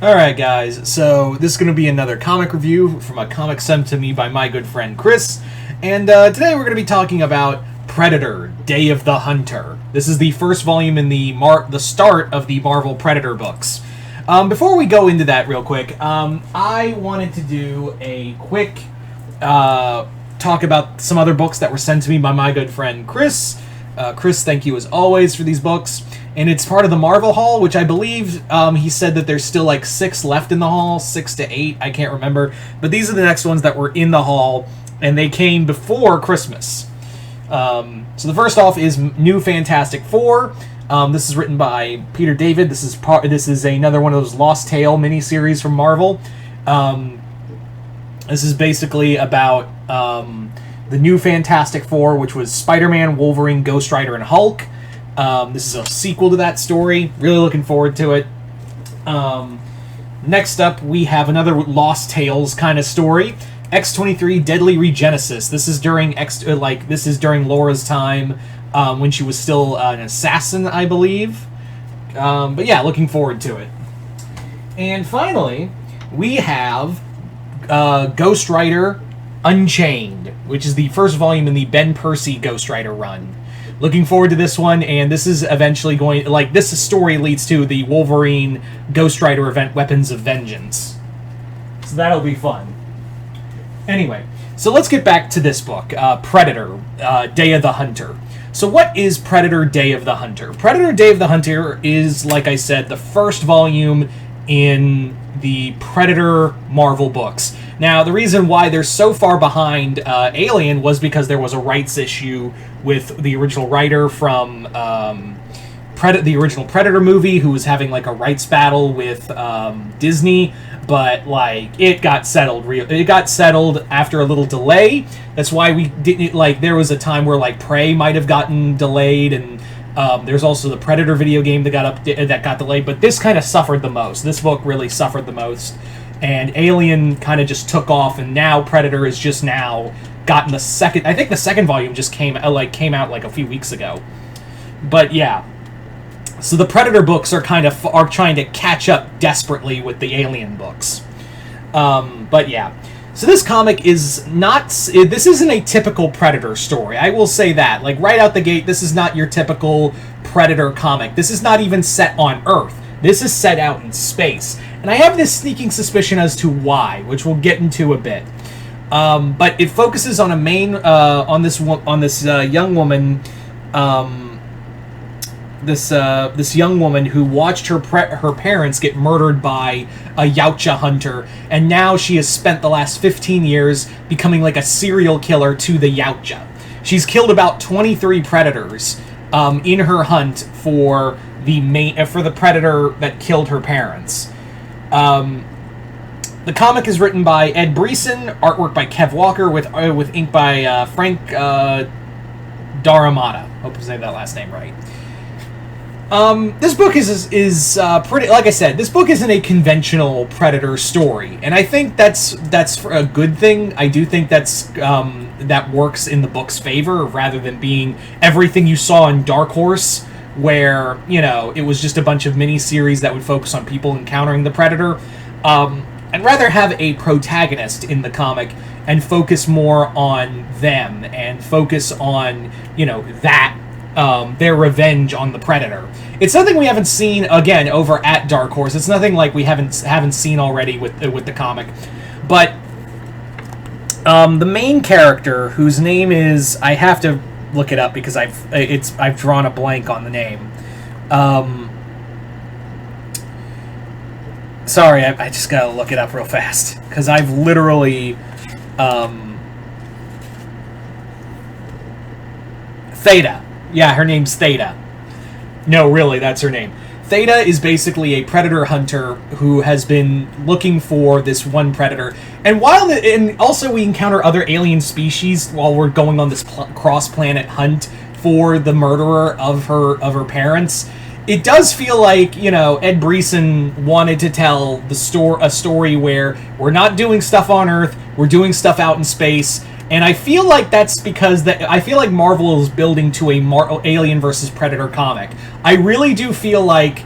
Alright guys, so this is going to be another comic review from a comic sent to me by my good friend Chris, and today we're going to be talking about Predator, Day of the Hunter. This is the first volume in the start of the Marvel Predator books. Before we go into that real quick, I wanted to do a quick talk about some other books that were sent to me by my good friend Chris. Chris, thank you as always for these books. And it's part of the Marvel Haul, which I believe he said that there's still like 6 left in the haul, 6 to 8, I can't remember. But these are the next ones that were in the haul, and they came before Christmas. So the first off is New Fantastic Four. This is written by Peter David. This is another one of those Lost Tale miniseries from Marvel. This is basically about the New Fantastic Four, which was Spider-Man, Wolverine, Ghost Rider, and Hulk. This is a sequel to that story. Really looking forward to it. Next up, we have another Lost Tales kind of story. X-23 Deadly Regenesis. This is during Laura's time when she was still an assassin, I believe. But yeah, looking forward to it. And finally, we have Ghost Rider Unchained, which is the first volume in the Ben Percy Ghost Rider run. Looking forward to this one, and this is eventually this story leads to the Wolverine Ghost Rider event, Weapons of Vengeance. So that'll be fun. Anyway, so let's get back to this book, Predator, Day of the Hunter. So what is Predator, Day of the Hunter? Predator, Day of the Hunter is, like I said, the first volume in the Predator Marvel books. Now, the reason why they're so far behind Alien was because there was a rights issue with the original writer from the original Predator movie, who was having like a rights battle with Disney, but like it got settled. It got settled after a little delay. That's why we didn't there was a time where like Prey might have gotten delayed, and there's also the Predator video game that got delayed. But this kind of suffered the most. This book really suffered the most. And Alien kind of just took off, and now Predator is just now gotten the second. I think the second volume just came out like a few weeks ago. But yeah, so the Predator books are trying to catch up desperately with the Alien books. But yeah, so this comic is not. This isn't a typical Predator story. I will say that. Like right out the gate, this is not your typical Predator comic. This is not even set on Earth. This is set out in space. And I have this sneaking suspicion as to why, which we'll get into a bit. But it focuses on on this young woman, this young woman who watched her parents get murdered by a Yautja hunter, and now she has spent the last 15 years becoming like a serial killer to the Yautja. She's killed about 23 predators in her hunt for the predator that killed her parents. The comic is written by Ed Brisson, artwork by Kev Walker, with ink by Frank Daramata. Hope I'm saying that last name right. This book is pretty. Like I said, this book isn't a conventional Predator story, and I think that's a good thing. I do think that works in the book's favor, rather than being everything you saw in Dark Horse, where, it was just a bunch of mini-series that would focus on people encountering the Predator. I'd rather have a protagonist in the comic and focus more on them and focus on, their revenge on the Predator. It's something we haven't seen, again, over at Dark Horse. It's nothing like we haven't seen already with the comic. But the main character, whose name is... I have to look it up because I've drawn a blank on the name. Sorry, I just gotta look it up real fast because I've literally Theta. Yeah, her name's Theta. No, really, that's her name. Theta is basically a predator hunter who has been looking for this one predator. And also we encounter other alien species while we're going on this cross-planet hunt for the murderer of her parents. It does feel like, Ed Brisson wanted to tell a story where we're not doing stuff on Earth, we're doing stuff out in space. And I feel like that's because I feel like Marvel is building to a Alien versus Predator comic. I really do feel like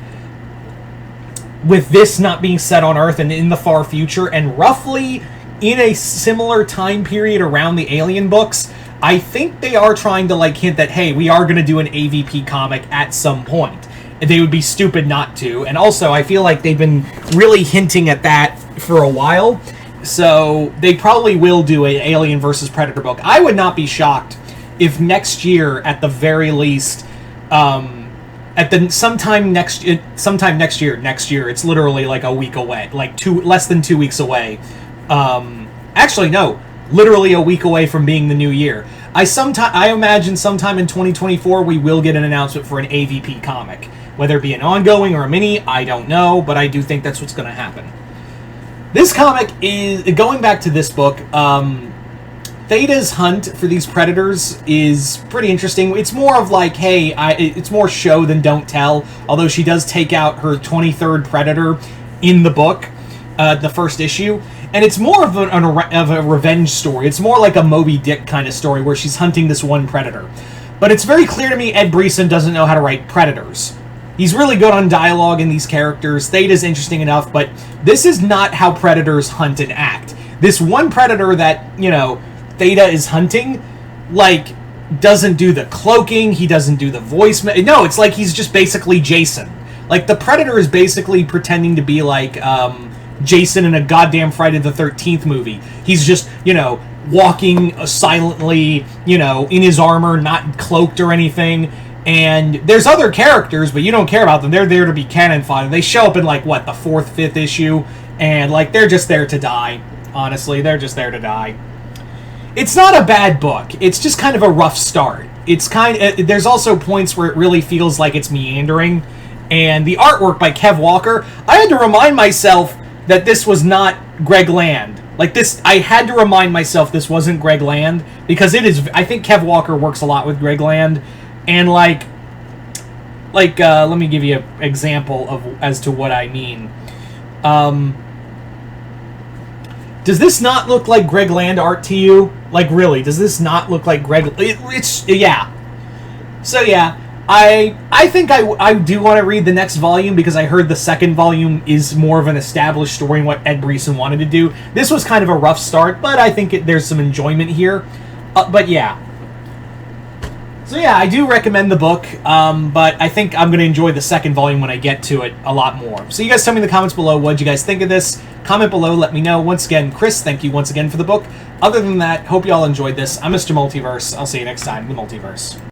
with this not being set on Earth and in the far future, and roughly in a similar time period around the Alien books, I think they are trying to like hint that, hey, we are going to do an AVP comic at some point. They would be stupid not to. And also, I feel like they've been really hinting at that for a while. So they probably will do an Alien versus Predator book. I would not be shocked if next year, at the very least, sometime next year, it's literally like a week away, like less than 2 weeks away. Actually, no, literally a week away from being the new year. I imagine sometime in 2024 we will get an announcement for an AVP comic. Whether it be an ongoing or a mini, I don't know, but I do think that's what's going to happen. This comic is, going back to this book, Theta's hunt for these predators is pretty interesting. It's more of like, hey, it's more show than don't tell, although she does take out her 23rd predator in the book, the first issue. And it's more of a revenge story. It's more like a Moby Dick kind of story where she's hunting this one predator. But it's very clear to me Ed Brisson doesn't know how to write predators. He's really good on dialogue in these characters. Theta's interesting enough, but this is not how predators hunt and act. This one predator that, you know, Theta is hunting, like, doesn't do the cloaking, he doesn't do the voice... No, it's like he's just basically Jason. Like, the predator is basically pretending to be like, Jason in a goddamn Friday the 13th movie. He's just, you know, walking silently, you know, in his armor, not cloaked or anything. And there's other characters, but you don't care about them. They're there to be cannon fodder. They show up in, like, what, the 4th, 5th issue? And, like, they're just there to die. Honestly, they're just there to die. It's not a bad book. It's just kind of a rough start. It's there's also points where it really feels like it's meandering. And the artwork by Kev Walker, I had to remind myself that this was not Greg Land. Like, this, I had to remind myself this wasn't Greg Land, because it is, I think Kev Walker works a lot with Greg Land. And, let me give you an example as to what I mean. Does this not look like Greg Land art to you? Like, really, does this not look like Greg... yeah. So, yeah, I think I do want to read the next volume, because I heard the second volume is more of an established story and what Ed Brisson wanted to do. This was kind of a rough start, but I think there's some enjoyment here. But, yeah. So yeah, I do recommend the book, but I think I'm going to enjoy the second volume when I get to it a lot more. So you guys tell me in the comments below what you guys think of this. Comment below, let me know. Once again, Chris, thank you once again for the book. Other than that, hope you all enjoyed this. I'm Mr. Multiverse. I'll see you next time in the Multiverse.